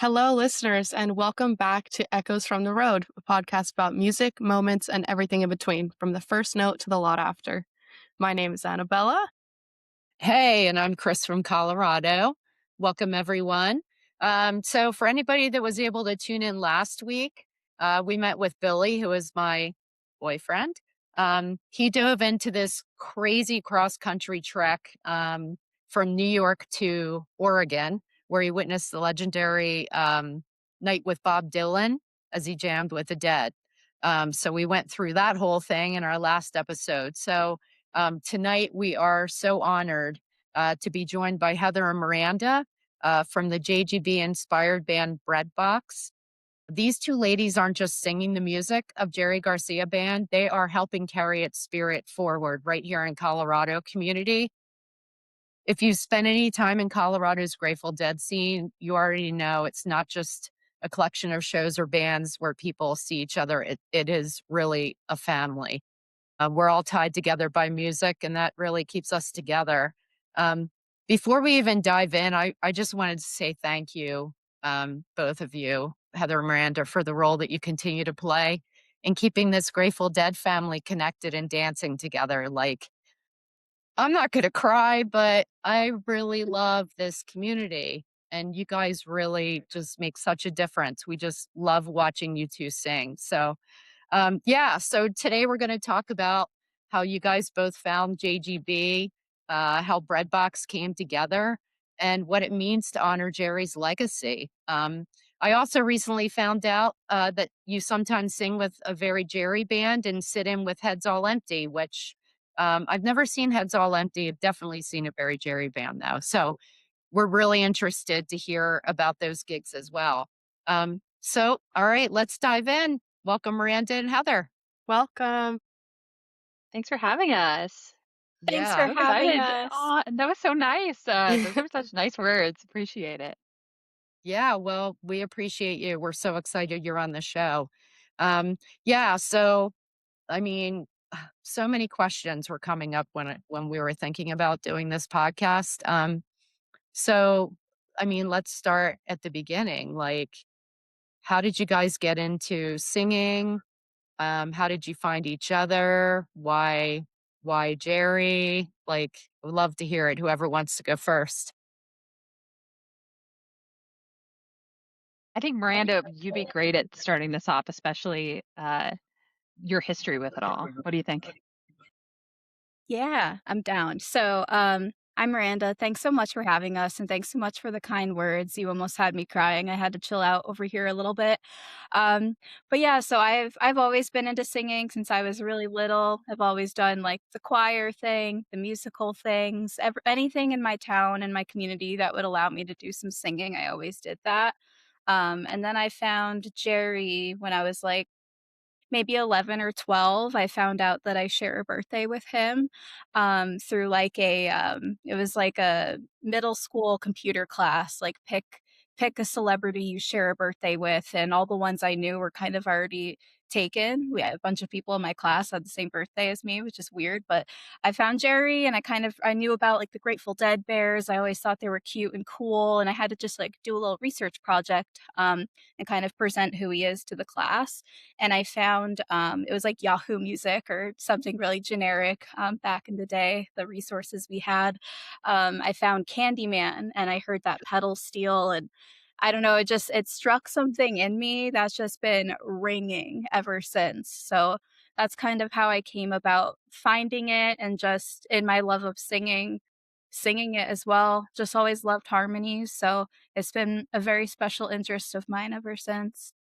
Hello, listeners, and welcome back to Echoes from the Road, a podcast about music, moments, and everything in between, from the first note to the lot after. My name is Annabella. Hey, and I'm Chris from Colorado. Welcome, everyone. So, for anybody that was able to tune in last week, we met with Billy, who is my boyfriend. He dove into this crazy cross country trek from New York to Oregon, where he witnessed the legendary night with Bob Dylan as he jammed with the Dead. So, we went through that whole thing in our last episode. Tonight, we are so honored to be joined by Heather and Miranda from the JGB inspired band Breadbox. These two ladies aren't just singing the music of Jerry Garcia Band, they are helping carry its spirit forward right here in Colorado community. If you spend any time in Colorado's Grateful Dead scene, you already know it's not just a collection of shows or bands where people see each other. It is really a family. We're all tied together by music, and that really keeps us together. Um, Before we even dive in, I just wanted to say thank you, both of you, Heather and Miranda, for the role that you continue to play in keeping this Grateful Dead family connected and dancing together. Like, I'm not going to cry, but I really love this community. And you guys really just make such a difference. We just love watching you two sing. So today we're going to talk about how you guys both found JGB, how Breadbox came together, and what it means to honor Jerry's legacy. I also recently found out that you sometimes sing with a very Jerry band and sit in with Heads All Empty, which I've never seen Heads All Empty. I've definitely seen a very Jerry band though. So we're really interested to hear about those gigs as well. All right, let's dive in. Welcome, Miranda and Heather. Welcome. Thanks for having us. Thanks So for Yeah. having excited. us. That was so nice. Those were such nice words. Appreciate it. Yeah, well, we appreciate you. We're so excited you're on the show. Yeah, so I mean, so many questions were coming up when we were thinking about doing this podcast. So I mean, let's start at the beginning. Like, how did you guys get into singing? How did you find each other? Why Jerry? Like, would love to hear it. Whoever wants to go first. I think Miranda, you'd be great at starting this off, especially your history with it all. What do you think? Yeah, I'm down. I'm Miranda. Thanks so much for having us, and thanks so much for the kind words. You almost had me crying. I had to chill out over here a little bit. Um, but yeah, so I've always been into singing since I was really little. I've always done like the choir thing, the musical things, anything in my town and my community that would allow me to do some singing. I always did that. And then I found Jerry when I was like maybe 11 or 12. I found out that I share a birthday with him, through like it was like a middle school computer class, like pick a celebrity you share a birthday with, and all the ones I knew were kind of already taken. We had a bunch of people in my class had the same birthday as me, which is weird, but I found Jerry and I knew about like the Grateful Dead bears. I always thought they were cute and cool, and I had to just like do a little research project and kind of present who he is to the class. And I found it was like Yahoo Music or something really generic back in the day, the resources we had. I found Candyman and I heard that pedal steel, and I don't know, it struck something in me that's just been ringing ever since. So that's kind of how I came about finding it, and just in my love of singing it as well. Just always loved harmonies, so it's been a very special interest of mine ever since.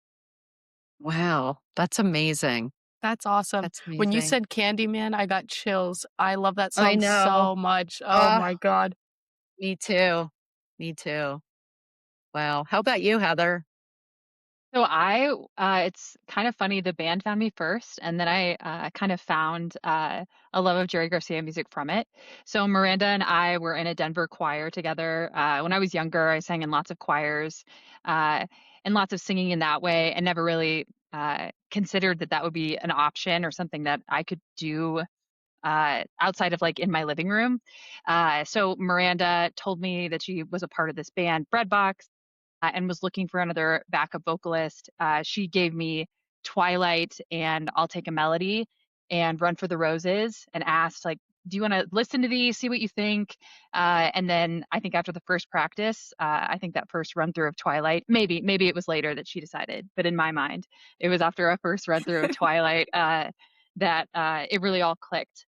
Wow, that's amazing. That's awesome. That's When you amazing. said Candyman, I got chills. I love that I song know. so much. Oh Uh, my God. Me too. Me too. Wow. How about you, Heather? It's kind of funny. The band found me first, and then I kind of found a love of Jerry Garcia music from it. So Miranda and I were in a Denver choir together. When I was younger, I sang in lots of choirs uh, and lots of singing in that way, and never really considered that that would be an option or something that I could do outside of like in my living room. So Miranda told me that she was a part of this band, Breadbox. and was looking for another backup vocalist. She gave me Twilight and I'll Take a Melody and Run for the Roses and asked, like, do you want to listen to these, see what you think? And then I think after the first practice, I think that first run through of Twilight, maybe it was later that she decided, but in my mind, it was after a first run through of Twilight that it really all clicked.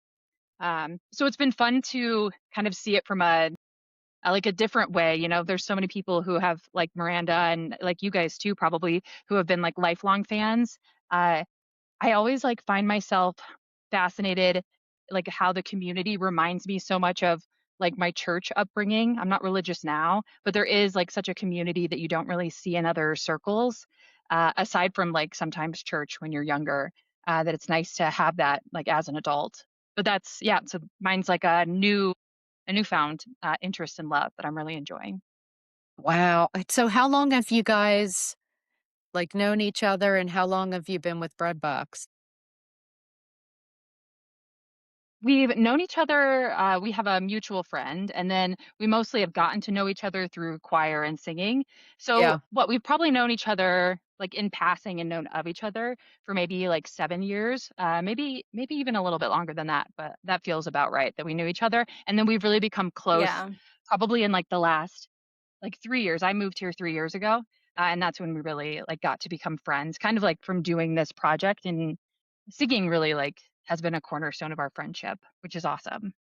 So it's been fun to kind of see it from like a different way. You know, there's so many people who have, like Miranda and like you guys too, probably, who have been like lifelong fans. Uh, I always like find myself fascinated, like how the community reminds me so much of like my church upbringing. I'm not religious now, but there is like such a community that you don't really see in other circles, aside from like sometimes church when you're younger, that it's nice to have that like as an adult. But that's, yeah, so mine's like a newfound interest and love that I'm really enjoying. Wow. So how long have you guys like known each other and how long have you been with Breadbox? We've known each other, we have a mutual friend, and then we mostly have gotten to know each other through choir and singing. So, Yeah. what we've probably known each other like in passing and known of each other for maybe like 7 years, maybe even a little bit longer than that, but that feels about right that we knew each other. And then we've really become close Yeah. probably in like the last like 3 years. I moved here 3 years ago, and that's when we really like got to become friends, kind of like from doing this project, and singing really like has been a cornerstone of our friendship, which is awesome.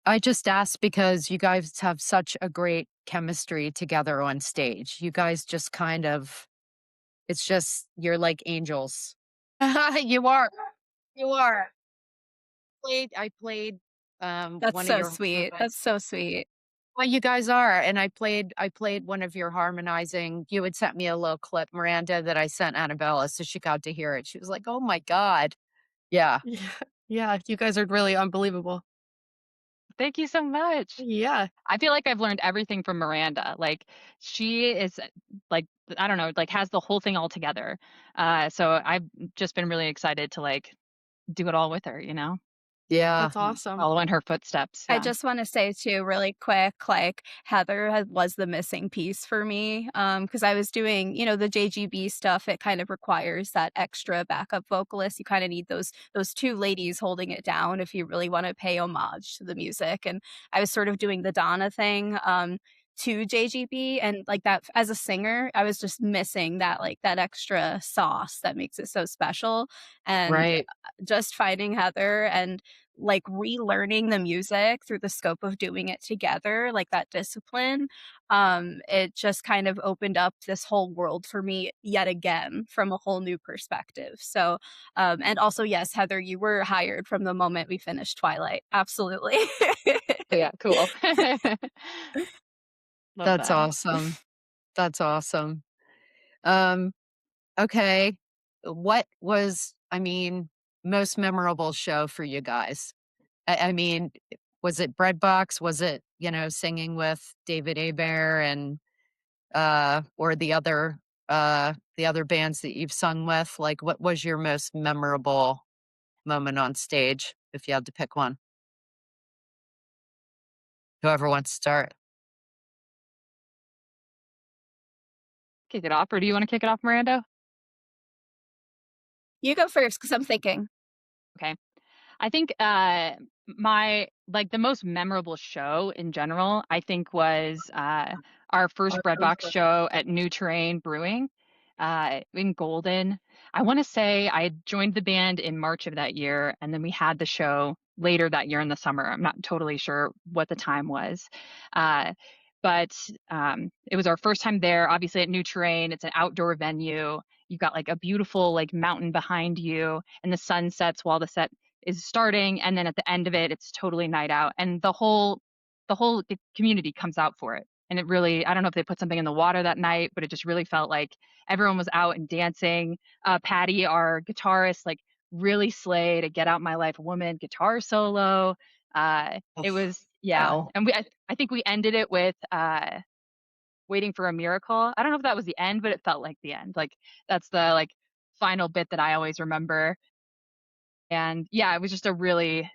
I just asked because you guys have such a great chemistry together on stage. You guys just kind of, it's just, you're like angels. You are. You are. I played That's one of so your sweet. harmonizing. That's so sweet. Well, you guys are. And I played one of your harmonizing. You had sent me a little clip, Miranda, that I sent Annabella, so she got to hear it. She was like, "Oh my God." Yeah. Yeah. Yeah, you guys are really unbelievable. Thank you so much. Yeah. I feel like I've learned everything from Miranda. Like she is like I don't know, like has the whole thing all together. So I've just been really excited to like do it all with her, you know? Yeah. That's awesome. Follow in her footsteps. I Yeah. just wanna say too, really quick, like, Heather was the missing piece for me, because I was doing, the JGB stuff, it kind of requires that extra backup vocalist. You kinda need those 2 ladies holding it down if you really wanna pay homage to the music, and I was sort of doing the Donna thing, to JGB, and, like, that as a singer, I was just missing that, like, that extra sauce that makes it so special, and Right. just finding Heather and like relearning the music through the scope of doing it together, like that discipline, it just kind of opened up this whole world for me yet again from a whole new perspective. So, and also, yes, Heather, you were hired from the moment we finished Twilight. Absolutely. Yeah, cool. Love That's that. awesome. That's awesome. Um, okay. What was, I mean, most memorable show for you guys? I mean, was it Breadbox? Was it, singing with David Abear and or the other bands that you've sung with? Like what was your most memorable moment on stage if you had to pick one? Whoever wants to start. Kick it off, or do you want to kick it off, Miranda? You go first because I'm thinking. Okay. I think my like the most memorable show in general, I think was our first Breadbox show at New Terrain Brewing in Golden. I want to say I joined the band in March of that year, and then we had the show later that year in the summer. I'm not totally sure what the time was. Uh, but it was our first time there, obviously at New Terrain. It's an outdoor venue. You've got like a beautiful like mountain behind you, and the sun sets while the set is starting, and then at the end of it it's totally night out, and the whole community comes out for it. And it really, I don't know if they put something in the water that night, but it just really felt like everyone was out and dancing. Patty, our guitarist, like really slayed a Get Out My Life Woman guitar solo. It Oof. was, yeah. Wow. And I think we ended it with Waiting for a Miracle. I don't know if that was the end, but it felt like the end. Like that's the like final bit that I always remember. And yeah, it was just a really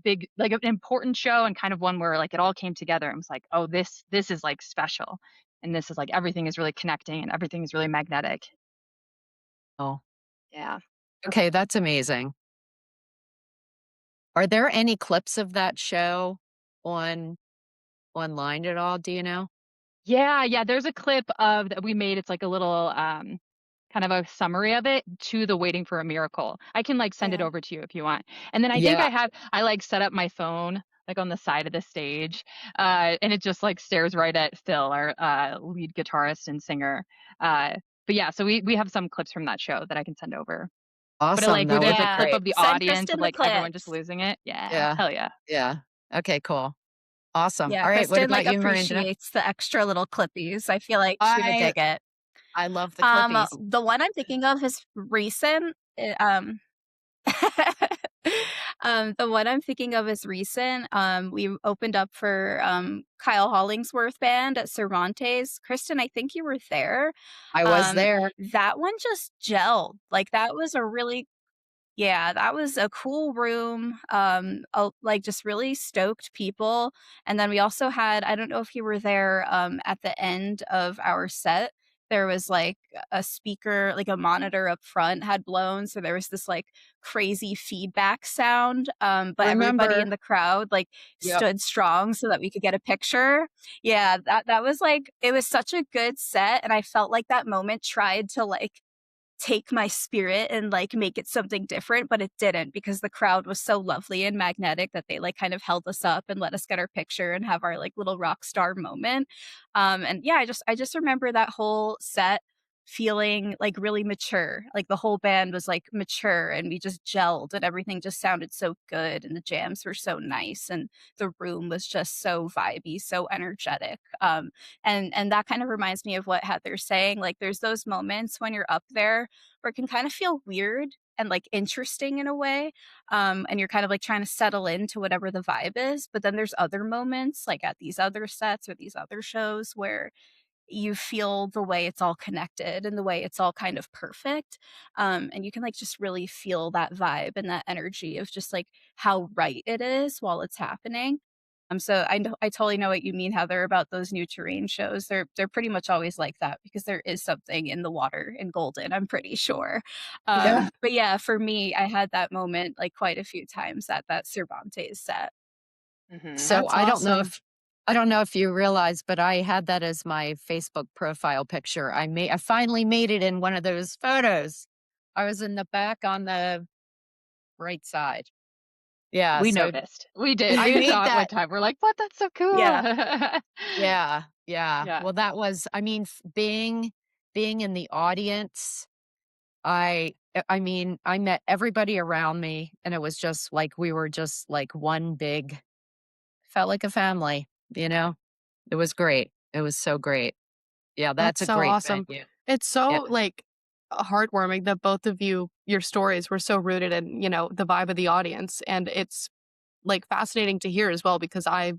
big, like an important show, and kind of one where like it all came together and was like, oh, this is like special. and this is like everything is really connecting and everything is really magnetic. Oh, Yeah. okay, that's amazing. Are there any clips of that show on online at all? Do you know? Yeah, there's a clip of that we made. It's like a little, kind of a summary of it to the Waiting for a Miracle. I can, like, send it Yeah. over to you if you want. And then I think Yeah, I, like, set up my phone, like, on the side of the stage, and it just, like, stares right at Phil, our, lead guitarist and singer. Uh, but yeah, so we have some clips from that show that I can send over. But, awesome. like, where That would there's a be Yeah. clip great. of the Send audience of, Kristen the like, everyone just clips. losing it. Yeah, Yeah, hell yeah. yeah. Okay, cool. Awesome. Yeah, All right, what Kristen, like, about you, Miranda? appreciates the extra little clippies. I feel like she would I dig it. I love the clippies. The one I'm thinking of is recent, the one I'm thinking of is recent. We opened up for, Kyle Hollingsworth Band at Cervantes. Kristen, I think you were there. I was Um, there. that one just gelled. Like, that was a really yeah, that was a cool room, like, just really stoked people, and then we also had I don't know if you were there, at the end of our set, there was, like, a speaker like, a monitor up front had blown, so there was this, like, crazy feedback sound, but everybody Remember in the crowd, like, Yep. stood strong so that we could get a picture. Yeah, that was, like it was such a good set, and I felt like that moment tried to, like, take my spirit and like make it something different, but it didn't because the crowd was so lovely and magnetic that they like kind of held us up and let us get our picture and have our like little rock star moment. And yeah, I just remember that whole set feeling like really mature. Like the whole band was like mature and we just gelled and everything just sounded so good and the jams were so nice and the room was just so vibey, so energetic. And that kind of reminds me of what Heather's saying. Like there's those moments when you're up there where it can kind of feel weird and like interesting in a way. And you're kind of like trying to settle into whatever the vibe is. But then there's other moments, like at these other sets or these other shows, where you feel the way it's all connected and the way it's all kind of perfect. And you can like just really feel that vibe and that energy of just like how right it is while it's happening. So I totally know what you mean, Heather, about those new terrain shows. They're pretty much always like that because there is something in the water in Golden, I'm pretty sure. Yeah. But yeah, for me, I had that moment like quite a few times at that Cervantes set. So That's awesome. I don't know if you realize, but I had that as my Facebook profile picture. I finally made it in one of those photos. I was in the back on the right side. Yeah, We so noticed. We did. I We made saw it one that. time. We're like, "What? That's so cool." Yeah. Yeah, yeah. Yeah. Well, that was I mean, being in the audience, I mean, I met everybody around me and it was just like we were just like one big felt like a family, you know? It was great. It was so great. Yeah, that's That's a so great awesome. venue. It's Yeah. so like heartwarming that both of you, your stories were so rooted in, the vibe of the audience. And it's like fascinating to hear as well because I,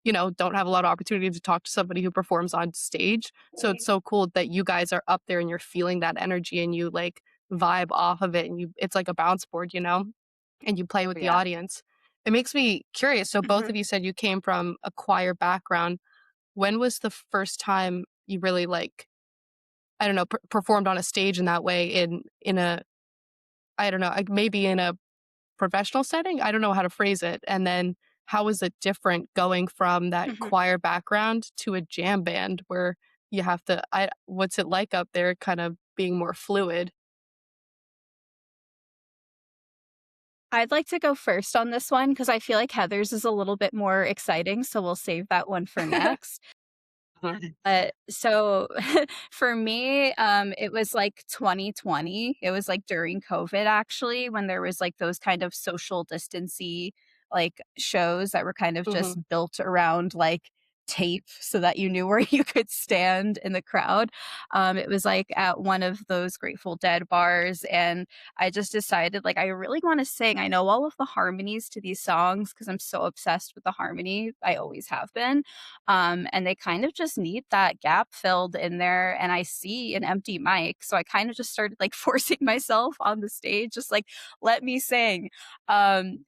don't have a lot of opportunity to talk to somebody who performs on stage. So it's so cool that you guys are up there and you're feeling that energy and you like vibe off of it and it's like a bounce board, and you play with Oh, the yeah. audience. It makes me curious. So both Mhm. of you said you came from a choir background. When was the first time you really like, I don't know, performed on a stage in that way in a I don't know, like maybe in a professional setting? I don't know how to phrase it. And then how is it different going from that choir background to a jam band where you have to what's it like up there kind of being more fluid? I'd like to go first on this one because I feel like Heather's is a little bit more exciting, so we'll save that one for next. So for me, it was like 2020. It was like during COVID actually, when there was like those kind of social distancy like shows that were kind of just Mhm. built around like tape so that you knew where you could stand in the crowd. It was like at one of those Grateful Dead bars, and I just decided like I really want to sing. I know all of the harmonies to these songs because I'm so obsessed with the harmony. I always have been. And they kind of just need that gap filled in there. And I see an empty mic. So I kind of just started like forcing myself on the stage, just like, let me sing. And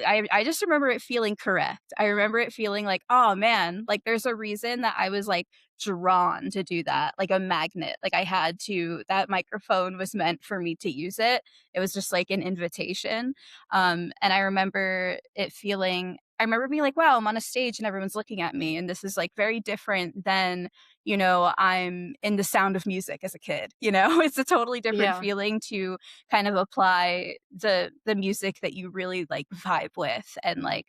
I just remember it feeling correct. I remember it feeling like, oh man, like there's a reason that I was like drawn to do that, like a magnet. Like I had to, that microphone was meant for me to use it. It was just like an invitation. And I remember it feeling, I remember being like, wow, I'm on a stage and everyone's looking at me. And this is like very different than, I'm in the Sound of Music as a kid, it's a totally different Yeah. feeling to kind of apply the music that you really like vibe with, and like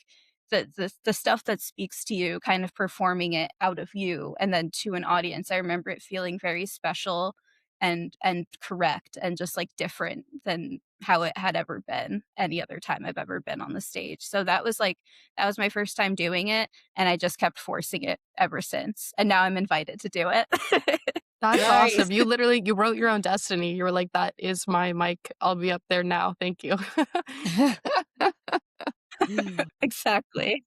the stuff that speaks to you, kind of performing it out of you and then to an audience. I remember it feeling very special and correct and just like different than how it had ever been any other time I've ever been on the stage. So that was my first time doing it, and I just kept forcing it ever since. And now I'm invited to do it. That's Nice. awesome. You wrote your own destiny. You were like, "That is my mic. I'll be up there now. Thank you." Exactly.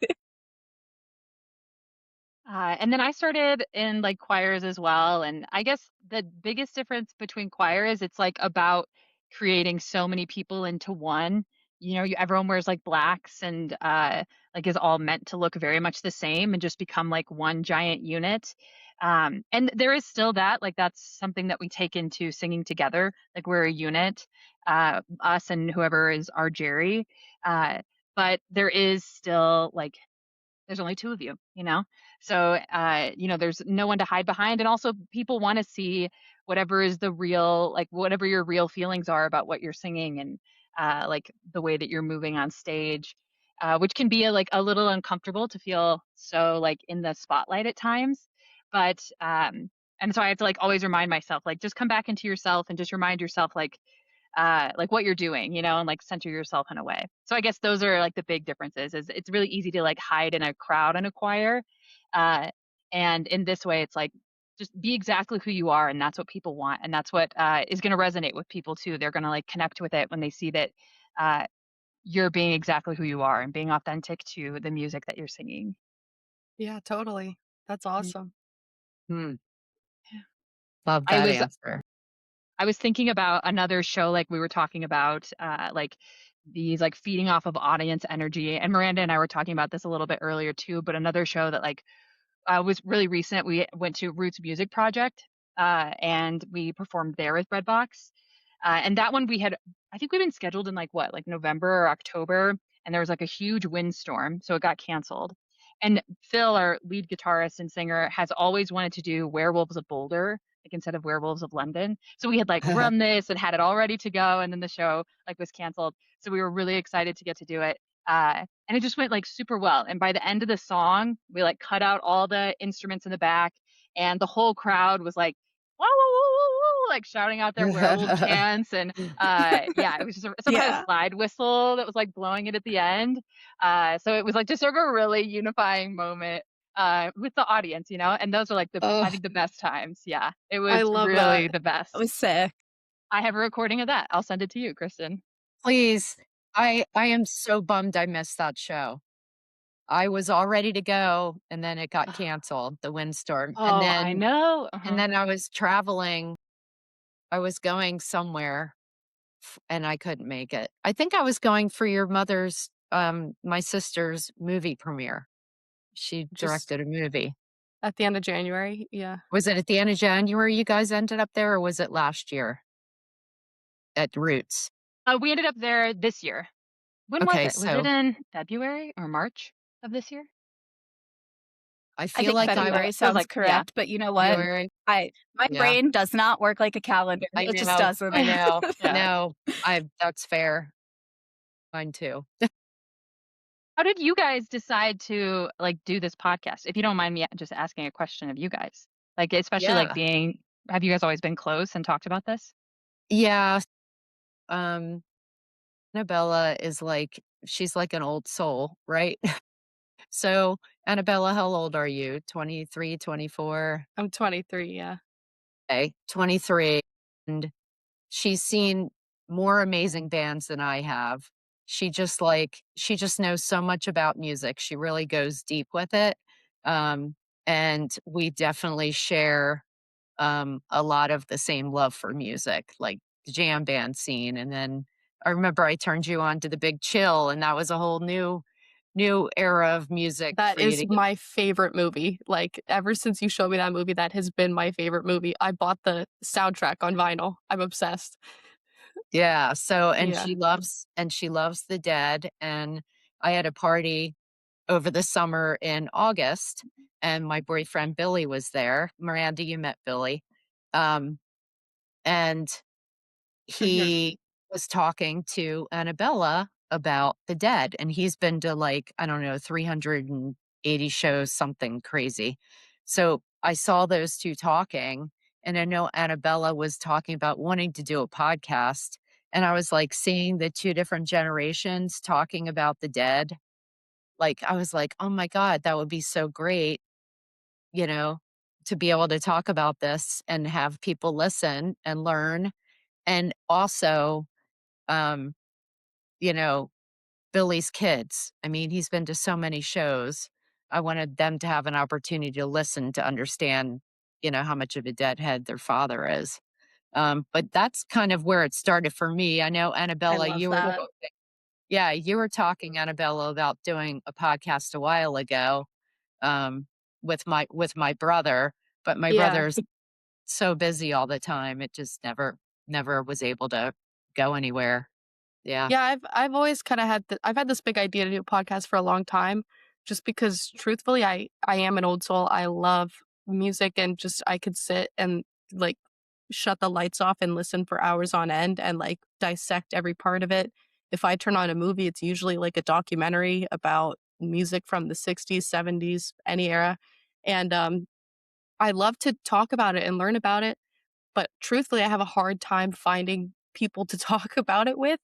And then I started in like choirs as well. And I guess the biggest difference between choir is it's like about creating so many people into one. Everyone wears like blacks and like is all meant to look very much the same and just become like one giant unit. And there is still that, like that's something that we take into singing together. Like we're a unit, us and whoever is our Jerry. Uh, but there is still like there's only two of you, you know? So, there's no one to hide behind. And also, people want to see whatever is the real, like, whatever your real feelings are about what you're singing and, like, the way that you're moving on stage, which can be like a little uncomfortable to feel so, like, in the spotlight at times. But, and so I have to, like, always remind myself, like, just come back into yourself and just remind yourself, like what you're doing, and like center yourself in a way. So I guess those are like the big differences is it's really easy to like hide in a crowd in a choir. Uh, and in this way, it's like just be exactly who you are. And that's what people want. And that's what is going to resonate with people too. They're going to like connect with it when they see that uh, you're being exactly who you are and being authentic to the music that you're singing. Yeah, totally. That's awesome. Hmm. Love I that was answer. I was thinking about another show like we were talking about like these like feeding off of audience energy, and Miranda and I were talking about this a little bit earlier too, but another show that like was really recent. We went to Roots Music Project, and we performed there with Breadbox. And that one I think we've been scheduled in like what, like November or October, and there was like a huge windstorm, so it got canceled. And Phil, our lead guitarist and singer, has always wanted to do Werewolves of Boulder, like instead of Werewolves of London. So we had like run this and had it all ready to go, and then the show like was canceled. So we were really excited to get to do it. And it just went like super well. And by the end of the song, we like cut out all the instruments in the back, and the whole crowd was like, whoa, whoa, whoa, whoa, whoa, like shouting out their werewolf chants. And yeah, it was just someone had a Yeah. slide whistle that was like blowing it at the end. So it was like just sort of a really unifying moment with the audience, and those are like I Oh, think the best times. Yeah, it I was love really that. the That was best. sick. I have a recording of that. I'll send it to you, Kristen. please. I am so bummed I missed that show. I was all ready to go, and then it got canceled, the windstorm. And Oh, I then know. and Uh-huh. then I was traveling. I was going somewhere and I couldn't make it. I think I was going for your mother's my sister's movie premiere. She Just directed a movie. at the end of January. Yeah. Was it at the end of January you guys ended up there, or was it last year at Roots? We ended up there this year. When was Okay, it? Was it so in February or March of this year? I I feel think like I February Feels sounds like, yeah. correct, but you know what? February. My Yeah, brain does not work like a calendar. I It just know. doesn't. I know. Yeah. No, I that's fair. Mine too. How did you guys decide to like do this podcast? If you don't mind me just asking a question of you guys, like especially like Yeah. have you guys always been close and talked about this? Yeah. Um, Annabella is like she's like an old soul, right? So, Annabella, how old are you? 23, 24. I'm 23, yeah. Okay, 23. And she's seen more amazing bands than I have. She just knows so much about music. She really goes deep with it. Um, and we definitely share a lot of the same love for music, like the jam band scene. And then I remember I turned you on to the Big Chill, and that was a whole new era of music That for you is to get. my favorite movie. Like, ever since you showed me that movie, that has been my favorite movie. I bought the soundtrack on vinyl. I'm obsessed. Yeah. So, Yeah. and she loves the Dead. And I had a party over the summer in August, and my boyfriend Billy was there. Miranda, you met Billy. Um, and Mhm. he was talking to Annabella about the Dead, and he's been to, like, I don't know, 380 shows, something crazy. So I saw those two talking, and I know Annabella was talking about wanting to do a podcast. And I was like seeing the two different generations talking about the Dead. Like, I was like, oh my God, that would be so great, you know, to be able to talk about this and have people listen and learn. And also, um, you know, Billy's kids. I mean, he's been to so many shows. I wanted them to have an opportunity to listen to understand, how much of a deadhead their father is. But that's kind of where it started for me. I know I Annabella, love that. yeah, you were talking, Annabella, about doing a podcast a while ago, um, with my brother, but my Yeah. brother's so busy all the time. It just never was able to go anywhere. Yeah. Yeah, I've always kinda I've had this big idea to do a podcast for a long time, just because truthfully, I am an old soul. I love music and just I could sit and, like, shut the lights off and listen for hours on end and, like, dissect every part of it. If I turn on a movie, it's usually, like, a documentary about music from the '60s, '70s, any era, and, I love to talk about it and learn about it, but truthfully, I have a hard time finding people to talk about it with.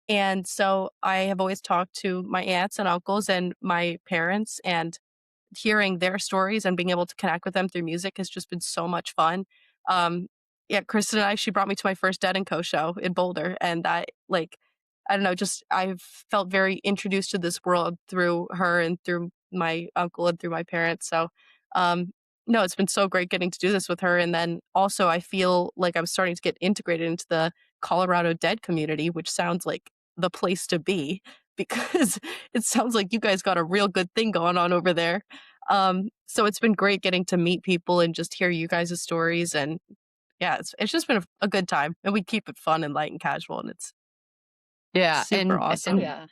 And so I have always talked to my aunts and uncles and my parents, and hearing their stories and being able to connect with them through music has just been so much fun. Um, yeah, Kristen and I, she brought me to my first Dead and Co show in Boulder, and I don't know, just I've felt very introduced to this world through her and through my uncle and through my parents. So, um, no, it's been so great getting to do this with her. And then also, I feel like I'm starting to get integrated into the Colorado Dead community, which sounds like the place to be because it sounds like you guys got a real good thing going on over there. So it's been great getting to meet people and just hear you guys' stories. And yeah, it's just been a good time. And we keep it fun and light and casual. And it's Yeah, super and awesome. Yeah.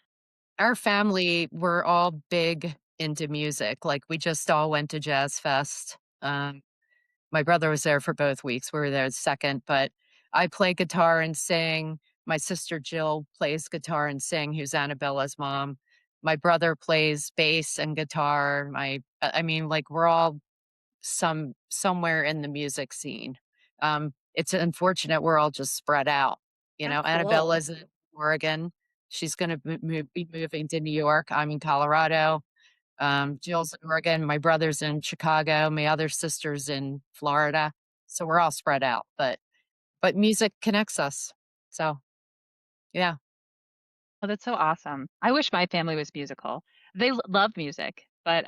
our family, we're all big into music. Like, we just all went to Jazz Fest. My brother was there for both weeks. We were there the second, but I play guitar and sing. My sister Jill plays guitar and sing, who's Annabella's mom. My brother plays bass and guitar. I mean, like, we're all somewhere in the music scene. It's unfortunate we're all just spread out. That's cool. Annabella's in Oregon. She's going to be moving to New York. I'm in Colorado. Jill's in Oregon. My brother's in Chicago. My other sister's in Florida. So we're all spread out, but music connects us. So yeah. Oh, that's so awesome. I wish my family was musical. They love music, but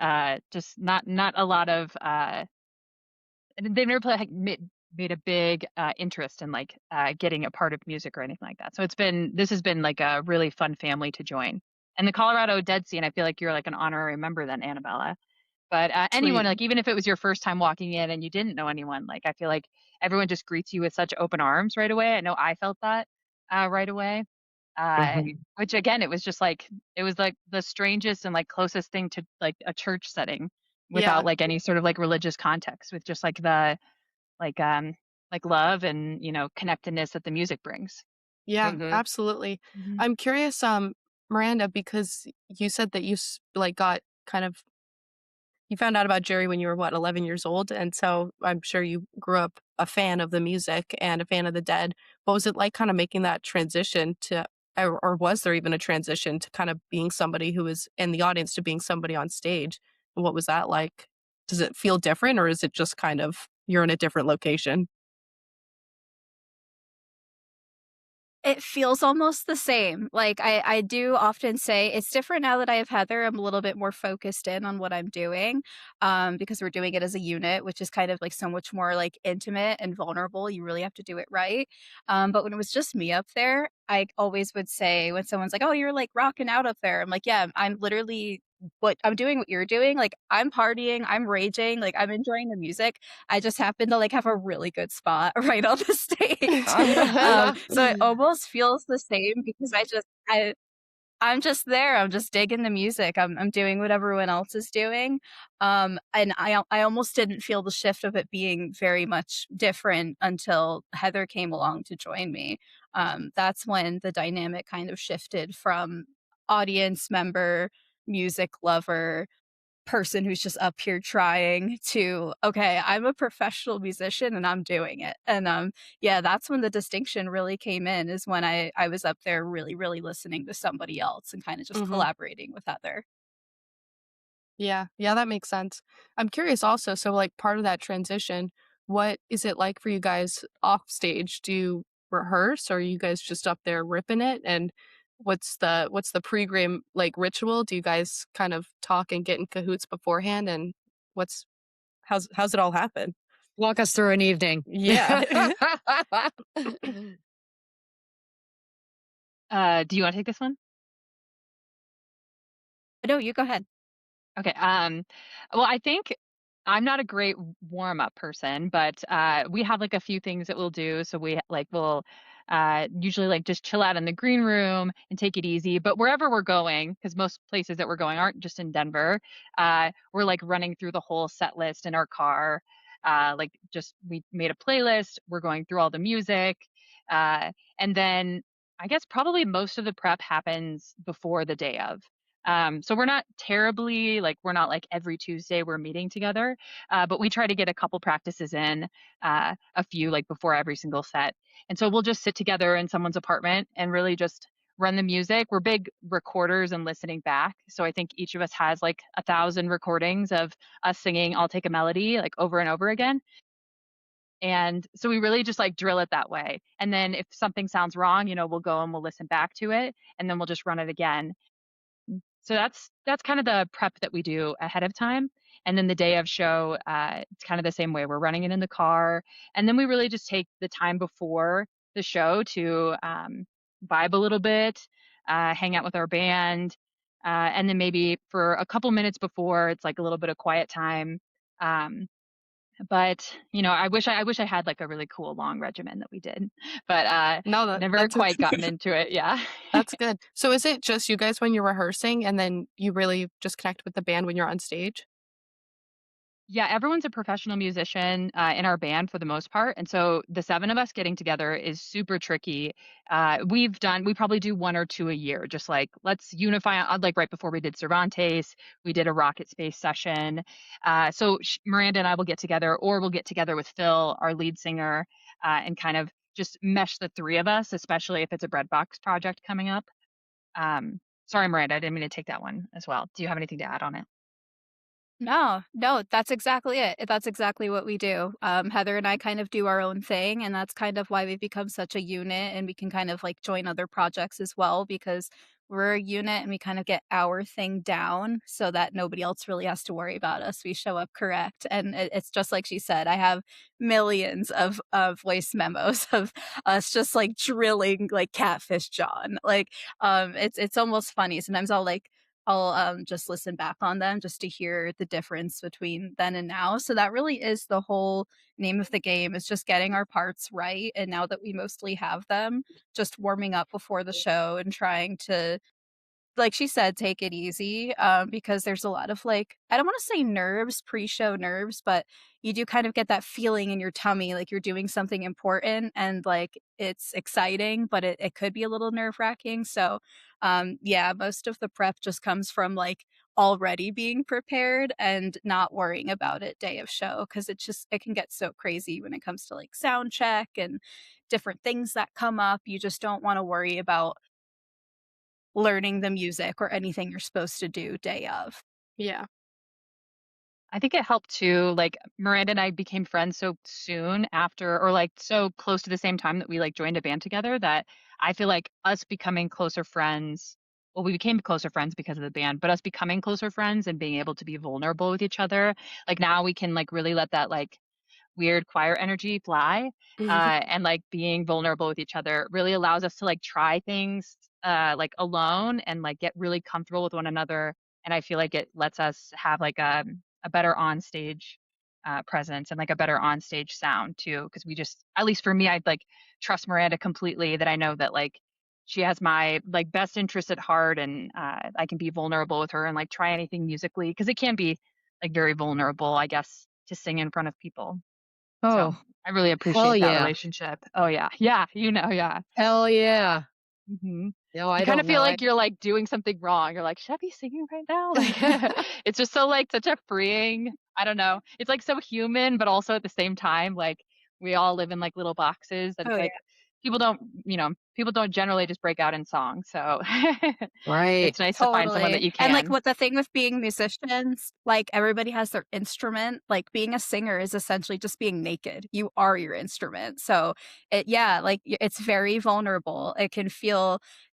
just not a lot of and they've never made a big interest in like getting a part of music or anything like that. So this has been like a really fun family to join. And the Colorado Dead scene, I feel like you're like an honorary member then, Annabella. But anyone, Sweet. like even if it was your first time walking in and you didn't know anyone, like I feel like everyone just greets you with such open arms right away. I know I felt that right away. Mhm. Which again, it was like the strangest and like closest thing to like a church setting without Yeah. like any sort of like religious context, with just like um like love and connectedness that the music brings. Yeah, Mhm. absolutely. Hmm. I'm curious, Miranda, because you said that like got kind of you found out about Jerry when you were what, 11 years old, and so I'm sure you grew up a fan of the music and a fan of the Dead. What was it like kind of making that transition to or was there even a transition to kind of being somebody who was in the audience to being somebody on stage? What was that like? Does it feel different or is it just kind of you're in a different location? It feels almost the same. Like, I do often say it's different now that I have Heather. I'm a little bit more focused in on what I'm doing, because we're doing it as a unit, which is kind of, like, so much more, like, intimate and vulnerable. You really have to do it right. But when it was just me up there, I always would say when someone's like, "Oh, you're, like, rocking out up there." I'm like, "Yeah, I'm literally what you're doing, like, I'm partying, I'm raging, like, I'm enjoying the music. I just happen to, like, have a really good spot right on the stage. So it almost feels the same because I'm just there, I'm just digging the music, I'm doing what everyone else is doing, and I almost didn't feel the shift of it being very much different until Heather came along to join me. That's when the dynamic kind of shifted from audience member, music lover, person who's just up here trying to, "Okay, I'm a professional musician and I'm doing it." And, yeah, that's when the distinction really came in is when I was up there really, really listening to somebody else and kinda just Mhm. collaborating with Heather. Yeah, yeah, that makes sense. I'm curious also, so, like, part of that transition, what is it like for you guys off stage? Do you rehearse, or are you guys just up there ripping it? And what's the pregame, like, ritual? Do you guys kind of talk and get in cahoots beforehand, and what's how's it all happen? Walk us through an evening. Yeah. Do you wanna take this one? No, you go ahead. Okay. Well, I think I'm not a great warm up person, but we have like a few things that we'll do. So we'll usually like just chill out in the green room and take it easy. But wherever we're going, because most places that we're going aren't just in Denver, we're like running through the whole set list in our car. Like just we made a playlist. We're going through all the music, and then I guess probably most of the prep happens before the day of. So we're not terribly like we're not like every Tuesday we're meeting together, but we try to get a couple practices in, a few like before every single set. And so we'll just sit together in someone's apartment and really just run the music. We're big recorders and listening back. So I think each of us has like 1,000 recordings of us singing "I'll Take a Melody" like over and over again. And so we really just like drill it that way. And then if something sounds wrong, we'll go and we'll listen back to it and then we'll just run it again. So that's kind of the prep that we do ahead of time, and then the day of show, it's kind of the same way. We're running it in the car, and then we really just take the time before the show to, vibe a little bit, hang out with our band, and then maybe for a couple minutes before, it's like a little bit of quiet time, um, but, I wish I had, like, a really cool long regimen that we did, but, No, never that's quite gotten into it, yeah. that's good. So is it just you guys when you're rehearsing, and then you really just connect with the band when you're on stage? Yeah, everyone's a professional musician in our band for the most part, and so the seven of us getting together is super tricky. We probably do one or two a year, just like let's unify. Like right before we did Cervantes, we did a Rocket Space session. Miranda and I will get together, or we'll get together with Phil, our lead singer, and kind of just mesh the three of us, especially if it's a Breadbox project coming up. Sorry, Miranda, I didn't mean to take that one as well. Do you have anything to add on it? No, no, that's exactly it. That's exactly what we do. Heather and I kind of do our own thing, and that's kind of why we've become such a unit, and we can kind of like join other projects as well because we're a unit and we kind of get our thing down so that nobody else really has to worry about us. We show up correct, and it's just like she said. I have millions of voice memos of us just like drilling like catfish John. Like, it's almost funny. Sometimes I'll just listen back on them just to hear the difference between then and now. So that really is the whole name of the game is just getting our parts right. And now that we mostly have them, just warming up before the show and trying to like she said, take it easy, because there's a lot of like, I don't want to say nerves, pre-show nerves, but you do kind of get that feeling in your tummy, like you're doing something important and like it's exciting, but it could be a little nerve wracking. So, yeah, most of the prep just comes from like already being prepared and not worrying about it day of show because it can get so crazy when it comes to like sound check and different things that come up. You just don't want to worry about learning the music or anything you're supposed to do day of. Yeah. I think it helped too. Like Miranda and I became friends so soon after, or like so close to the same time that we like joined a band together that I feel like us becoming closer friends. Well, we became closer friends because of the band, but us becoming closer friends and being able to be vulnerable with each other, like now we can like really let that like weird choir energy fly, and like being vulnerable with each other really allows us to like try things like alone and like get really comfortable with one another and I feel like it lets us have like a better on-stage presence and like a better on-stage sound too. Because we just, at least for me, I'd like trust Miranda completely. That I know that like she has my like best interest at heart, and I can be vulnerable with her and like try anything musically because it can be like very vulnerable, I guess, to sing in front of people. So Oh, I really hell appreciate that yeah. relationship. Oh yeah, yeah, yeah. Hell yeah. hmm No, You I kind of don't feel know. like you're like doing something wrong. You're like, should I be singing right now? Like, it's just so like such a freeing. I don't know. It's like so human, but also at the same time, like we all live in like little boxes that Oh it's yeah. like people don't generally just break out in song. So Right. it's nice to find someone that Totally. you And, like, can. what the thing with being musicians, like, everybody has their instrument, like, being a singer is essentially just being naked. You are your instrument. So, yeah, like, it's very vulnerable.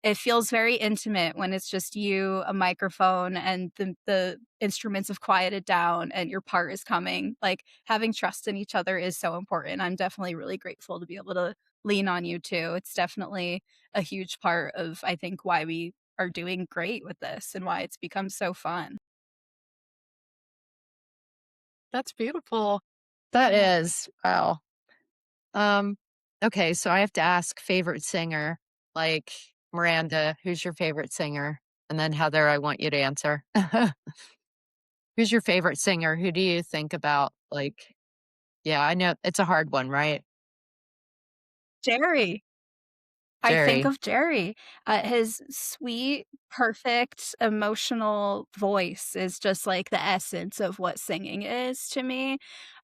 It feels very intimate when it's just you, a microphone, and the instruments have quieted down and your part is coming. Like, having trust in each other is so important. I'm definitely really grateful to be able to lean on you too. It's definitely a huge part of, I think, why we are doing great with this and why it's become so fun. That's beautiful. That Yeah. is. Wow. Um, okay, so I have to ask favorite singer. Like Miranda, who's your favorite singer? And then Heather, I want you to answer. Who's your favorite singer? Who do you think about? Like, yeah, I know it's a hard one, right? Jerry. I think Jerry. of Jerry. His sweet, perfect, emotional voice is just like the essence of what singing is to me.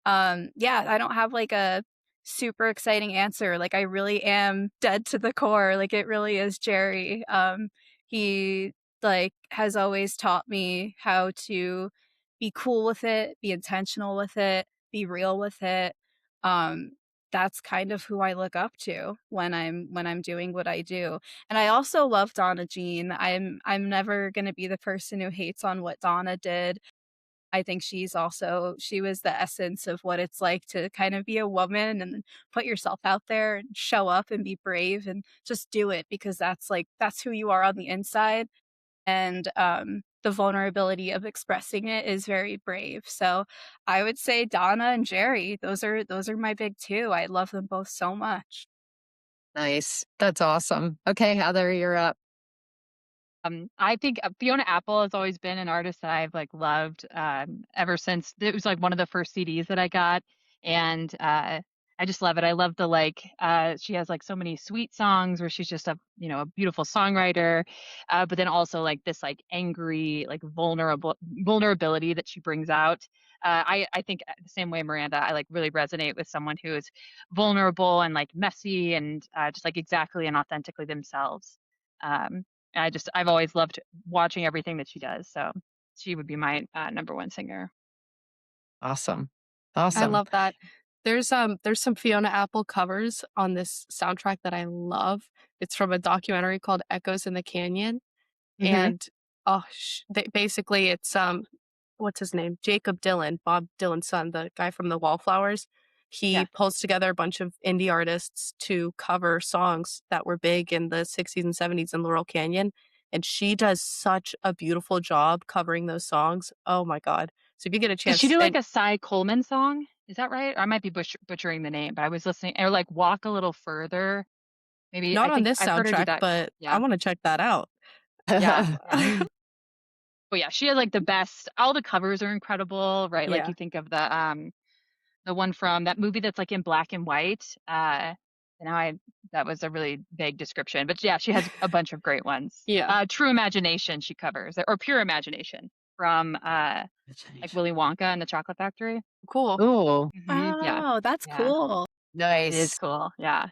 Yeah, I don't have like a super exciting answer. Like I really am dead to the core. Like it really is Jerry. He like has always taught me how to be cool with it, be intentional with it, be real with it. Um, that's kind of who I look up to when I'm doing what I do. And I also love Donna Jean. I'm never gonna be the person who hates on what Donna did. I think she was the essence of what it's like to kind of be a woman and put yourself out there and show up and be brave and just do it because that's who you are on the inside. And the vulnerability of expressing it is very brave. So I would say Donna and Jerry, those are my big two. I love them both so much. Nice. That's awesome. Okay, Heather, you're up. I think Fiona Apple has always been an artist that I've like loved ever since it was like one of the first CDs that I got, and I just love it. I love the like she has like so many sweet songs where she's just a beautiful songwriter, but then also like this like angry like vulnerability that she brings out. I think the same way Miranda, I like really resonate with someone who is vulnerable and like messy and just like exactly and authentically themselves. Um, I've always loved watching everything that she does. So she would be my number one singer. Awesome. I Awesome. love that. There's some Fiona Apple covers on this soundtrack that I love. It's from a documentary called Echoes in the Canyon, Hmm. and, basically it's, what's his name? Jacob Dylan, Bob Dylan's son, the guy from the Wallflowers. He Yeah. pulls together a bunch of indie artists to cover songs that were big in the '60s and '70s in Laurel Canyon, and she does such a beautiful job covering those songs. Oh my god. So if you get a Did she chance do like and a Cy Coleman song? Is that right? Or I might be butchering the name, but I was listening, or like Walk a Little Further. Maybe not I on think this I've heard her do soundtrack, that. but I Yeah. wanna check that out. Yeah. Yeah. But yeah, she had like the best, all the covers are incredible, right? Like Yeah. you think of the one from that movie that's like in black and white. And I that was a really vague description, but yeah, she has a bunch of great ones. Yeah. True Imagination she covers, or Pure Imagination from like Willy Wonka and the Chocolate Factory. Cool. Oh, Yeah, Oh, that's yeah, cool. it is nice. cool. Yeah,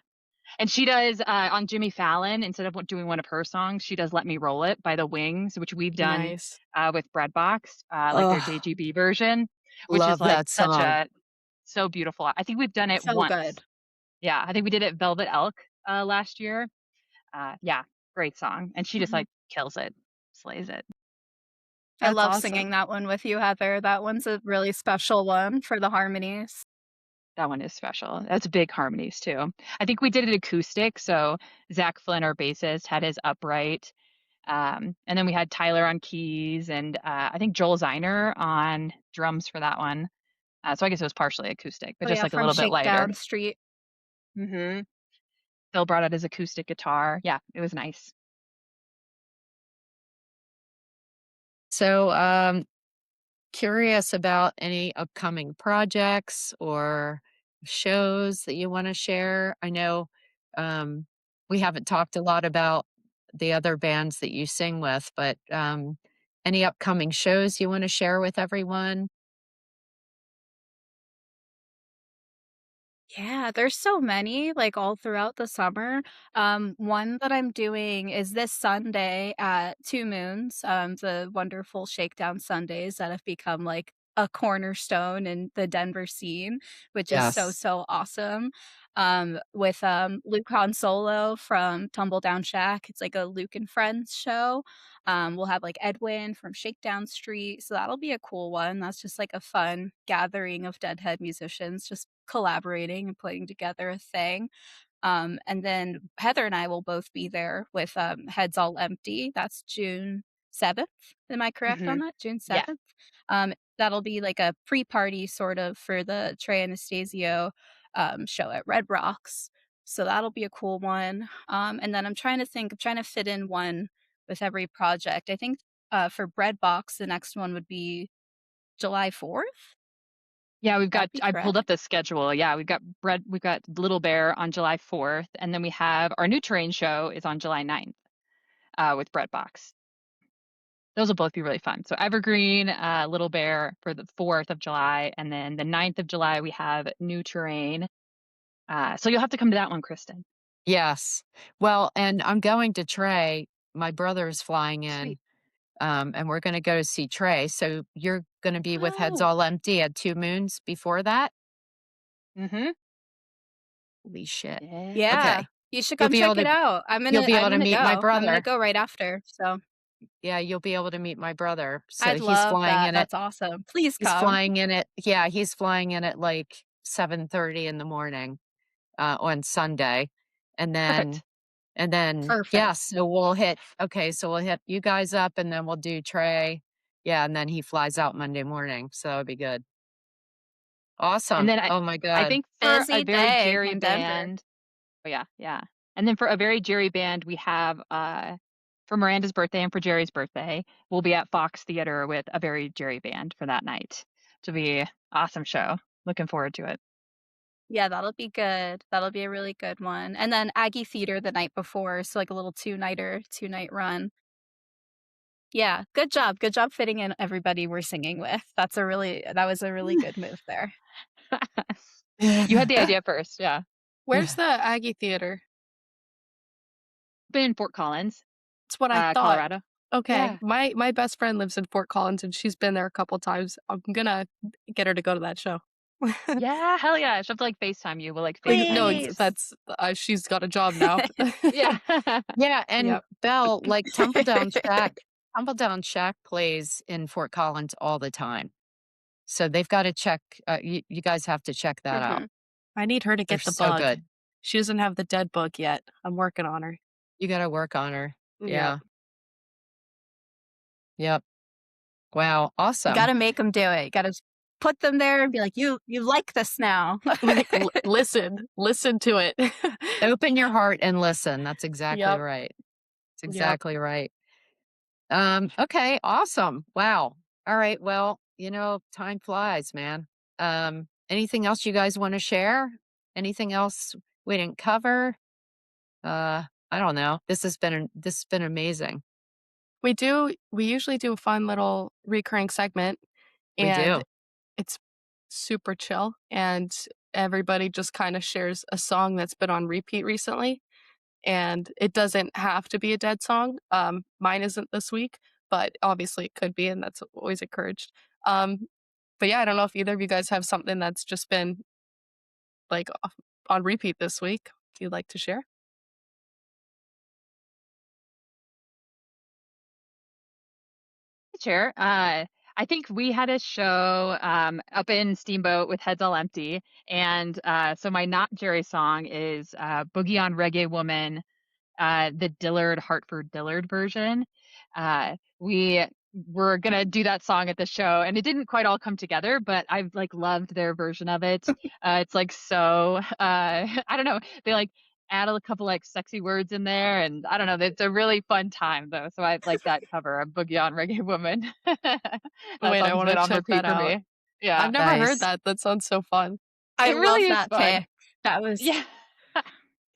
and she does on Jimmy Fallon instead of doing one of her songs, she does "Let Me Roll It" by the Wings, which we've done Nice. with Breadbox, like their Oh, JGB version, which is love like that such song. a so beautiful. I think we've done it So once. good. Yeah, I think we did it Velvet Elk last year. Yeah, great song, and she just Mhm. like kills it, slays it. I That's love singing awesome. that one with you, Heather. That one's a really special one for the harmonies. That one is special. That's big harmonies too. I think we did it acoustic, so Zach Flynn, our bassist, had his upright, And then we had Tyler on keys and I think Joel Zeiner on drums for that one. So I guess it was partially acoustic, but Oh just yeah, like a from little bit lighter. Shakedown Street. hmm Phil brought out his acoustic guitar. Yeah, it was nice. So, curious about any upcoming projects or shows that you want to share. I know um, we haven't talked a lot about the other bands that you sing with, but any upcoming shows you want to share with everyone? Yeah, there's so many, like, all throughout the summer. One that I'm doing is this Sunday at Two Moons, the wonderful Shakedown Sundays that have become, like, a cornerstone in the Denver scene, which is so, Yes. so awesome. With, Luke Han Solo from Tumble Down Shack. It's like a Luke and Friends show. We'll have, like, Edwin from Shakedown Street, so that'll be a cool one. That's just, like, a fun gathering of Deadhead musicians just collaborating and putting together a thing. And then Heather and I will both be there with Heads All Empty. That's June 7th. Am I correct hmm on that? June Yeah. 7th. That'll be like a pre-party sort of for the Trey Anastasio show at Breadbox. So that'll be a cool one. And then I'm trying to fit in one with every project. I think for Breadbox, the next one would be July 4th. Yeah, That'd be I pulled up correct. the schedule. Yeah, we've got Little Bear on July 4th, and then we have our new terrain show is on July 9th, with Breadbox. Those will both be really fun. So Evergreen, Little Bear for the 4th of July, and then the 9th of July we have new terrain. So you'll have to come to that one, Kristen. Yes. Well, and I'm going to Trey. My brother's flying in, Sweet. and we're going to go see Trey. So you're going to be with Heads Oh, All Empty at Two Moons before that? Mm-hmm. Holy shit. yeah. Yeah. Okay. You should You'll come be check able it to out. you'll be I'm able to gonna meet my go. I'm gonna brother. go right after, so Yeah, you'll be able to meet my brother. So I'd love that. That's awesome. Please he's come. flying in at yeah, he's flying in at like 7:30 in the morning on Sunday. And then Perfect. yeah, Perfect. so we'll hit you guys up and then we'll do Trey. Yeah, and then he flies out Monday morning. So it'll be good. And Awesome. then Oh my I God. think for a Busy very day Jerry in Denver. band, oh yeah, yeah. And then for a very Jerry band, we have for Miranda's birthday and for Jerry's birthday, we'll be at Fox Theater with a very Jerry band for that night. To be awesome show. Looking forward to it. Yeah, that'll be good. That'll be a really good one. And then Aggie Theater the night before, so like a little two-night run. Yeah, good job. Good job fitting in everybody we're singing with. That was a really good move there. You had the idea first, yeah. Where's the Aggie Theater? Been in Fort Collins, That's what I thought. Colorado. Okay, Yeah. my best friend lives in Fort Collins, and she's been there a couple times. I'm gonna get her to go to that show. Yeah, hell yeah. She'll have to like FaceTime you. We'll like No, FaceTime it's you. Please. that's she's got a job now. Yeah. Yeah, and Yep. Belle, like Tumble Down Shack plays in Fort Collins all the time. So they've got to check you guys have to check that out. Mhm. I need her to They're get the so bug. good. She doesn't have the dead bug yet. I'm working on her. You got to work on her. Yep. Yeah. Yep. Wow, You awesome. gotta make them do it. You gotta put them there and be like, you like this now." Like listen to it. Open your heart and listen. That's exactly Yep. right. That's Yep. exactly right. Okay, awesome. Wow. All right. Well, time flies, man. Anything else you guys want to share? Anything else we didn't cover? I don't know. This has been amazing. We usually do a fun little recurring segment, We and do. it's super chill, and everybody just kind of shares a song that's been on repeat recently, and it doesn't have to be a Dead song. Mine isn't this week, but obviously it could be, and that's always encouraged. Um, but yeah, I don't know if either of you guys have something that's just been like on repeat this week. If you'd like to share. Sure. I think we had a show up in Steamboat with Heads All Empty. And so my not Jerry song is Boogie on Reggae Woman the Dillard Hartford Dillard version. We were gonna do that song at the show, and it didn't quite all come together, but I've like loved their version of it. It's like so I don't know, they like add a couple like sexy words in there, and I don't know, it's a really fun time though. So I like that cover of Boogie on Reggae Woman. That Wait, I song's wanna been on check repeat that for out. me. Yeah, I've never heard Nice. that. That sounds so fun. I it love really is that fun. pick. That was Yeah.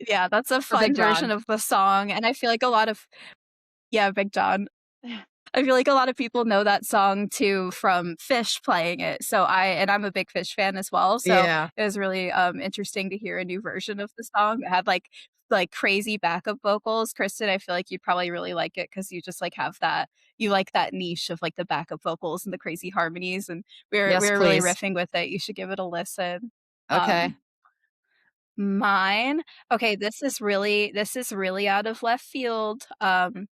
yeah, that's a For Big fun version John. of the song, and I feel like a lot of yeah, Big John. I feel like a lot of people know that song too from Fish playing it. So I'm a big Fish fan as well. So Yeah. it was really interesting to hear a new version of the song. It had like crazy backup vocals. Kristen, I feel like you'd probably really like it because you just like have that you like that niche of like the backup vocals and the crazy harmonies. And Yes, we're really please. riffing with it. You should give it a listen. Okay. Mine? Okay, this is really out of left field.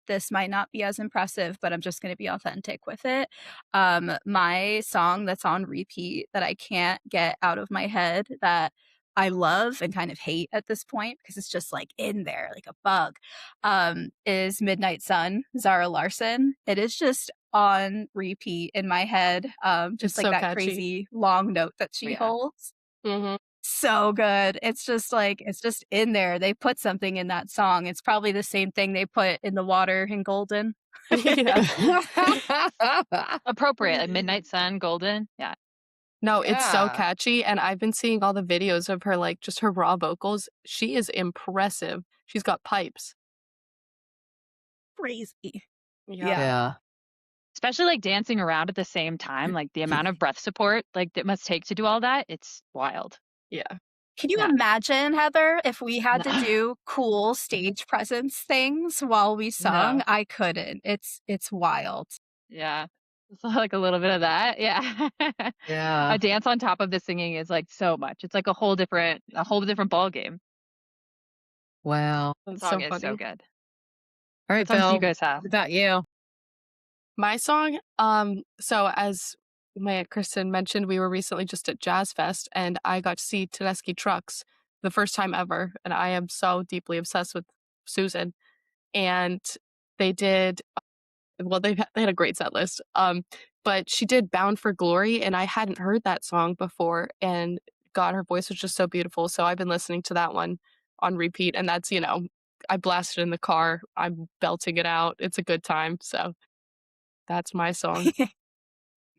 This might not be as impressive, but I'm just gonna be authentic with it. My song that's on repeat that I can't get out of my head that I love and kind of hate at this point because it's just like in there like a bug, is Midnight Sun, Zara Larsson. It is just on repeat in my head, just It's like so that catchy. crazy long note that Oh, she yeah. holds. Mhm. So good. It's just like it's just in there. They put something in that song. It's probably the same thing they put in the water in Golden. Yeah. Appropriate, like Midnight Sun, Golden. Yeah. No, it's so Yeah. catchy, and I've been seeing all the videos of her, like, just her raw vocals. She is impressive. She's got pipes. Crazy. Yeah. Yeah. Yeah. Especially like dancing around at the same time, like the amount of breath support like that must take to do all that. It's wild. Yeah. Can you Yeah. imagine, Heather, if we had No. to do cool stage presence things while we sung? No. I couldn't. It's wild. Yeah. It's like a little bit of that. Yeah. Yeah. A dance on top of the singing is like so much. It's like a whole different ball game. Wow. The That's song so is so funny. good. All What right, songs do you Bill. guys have? What about you? My song, so as my Kristen mentioned, we were recently just at Jazz Fest, and I got to see Tedeschi Trucks the first time ever, and I am so deeply obsessed with Susan. And they did well, they had a great set list, but she did Bound for Glory, and I hadn't heard that song before, and God, her voice was just so beautiful, so I've been listening to that one on repeat, and that's, I blast it in the car, I'm belting it out, it's a good time, so that's my song,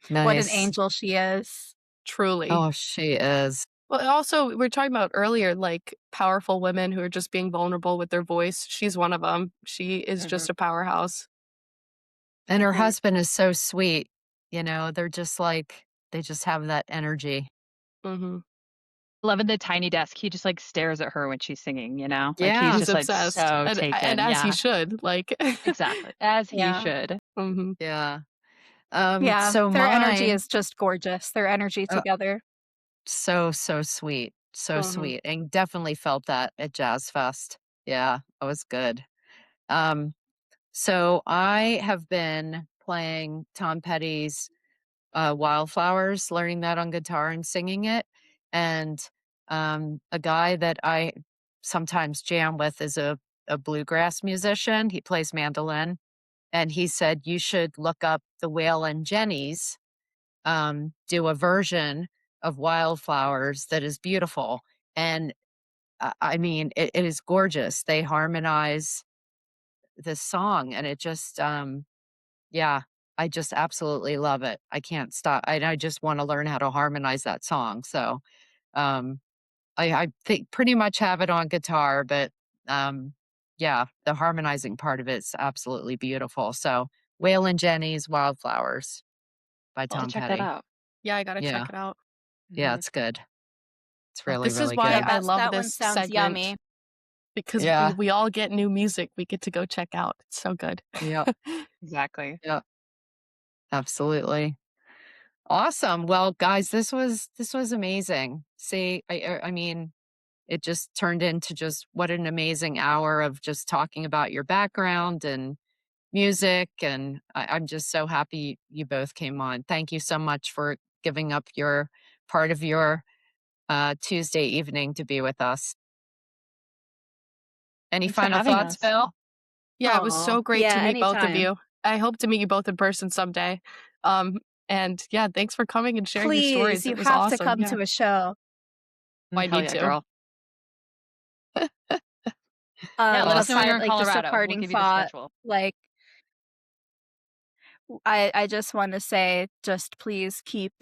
What an Nice. angel she is. truly. Oh, she is. Well, also, we were talking about earlier, like, powerful women who are just being vulnerable with their voice, she's one of them. She is just Mhm. a powerhouse. And her Mhm. husband is so sweet. They're just like, they just have that energy. Mhm. Loving the tiny desk. He just like stares at her when she's singing, you know? Like he's Yeah. He's just like obsessed, so and taken. as he Yeah. should, like Exactly. As he Yeah. should. Mhm, Yeah. Yeah. So Their energy mine, is just gorgeous. Their energy uh, together. so sweet. So mhm. sweet. And definitely felt that at Jazz Fest. Yeah, it was good. Um, so I have been playing Tom Petty's Wildflowers, learning that on guitar and singing it. And a guy that I sometimes jam with is a bluegrass musician. He plays mandolin. And he said, you should look up the Whale and Jenny's, do a version of Wildflowers that is beautiful. And I mean, it is gorgeous. They harmonize this song and it just, yeah, I just absolutely love it. I can't stop. I just want to learn how to harmonize that song. So, um, I think pretty much have it on guitar, but um, yeah, the harmonizing part of it's absolutely beautiful. So, Waylon Jennings, Wildflowers by I'll Tom check that Petty. out. Yeah, I gotta check Yeah, it out. yeah, Mhm. it's good. It's Well, really, this is really why good. I love That this one sounds segment, yummy. because Yeah, we all get new music we get to go check out. It's so good. yeah, Exactly. yeah, absolutely. Awesome. Well, guys, this was amazing. See, I mean, it just turned into just what an amazing hour of just talking about your background and music. And I'm just so happy you both came on. Thank you so much for giving up your part of your Tuesday evening to be with us. Any Thanks for final having thoughts, us. Bill? Yeah, it was Aw, so great to yeah, meet both of anytime. you. I hope to meet you both in person someday. And yeah, thanks for coming and sharing your Please, stories. you It was have to awesome. come Yeah. to a show. I Hell need yeah, to. girl. Yeah, let us know when you're in Just a Colorado. We'll parting give you the thought, schedule. like, I just wanna say, just please keep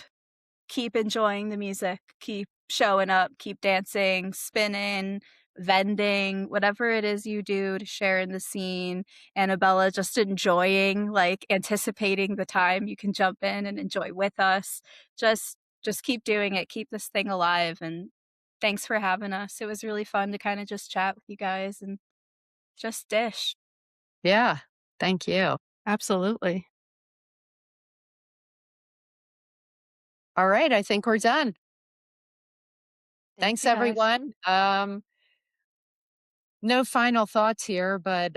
enjoying the music, keep showing up, keep dancing, spinning, vending, whatever it is you do to share in the scene. Annabella, just enjoying, like, anticipating the time you can jump in and enjoy with us. Just keep doing it, keep this thing alive, and thanks for having us. It was really fun to kinda just chat with you guys and just dish. Yeah. Thank you. Absolutely. All right. I think we're done. Thank Thanks, you, guys. everyone. No final thoughts here, but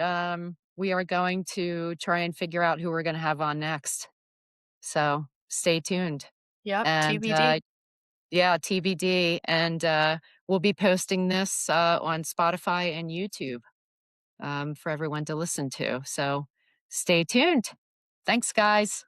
we are going to try and figure out who we're going to have on next. So stay tuned. Yep. And TBD. yeah, TBD. And we'll be posting this on Spotify and YouTube for everyone to listen to. So stay tuned. Thanks, guys.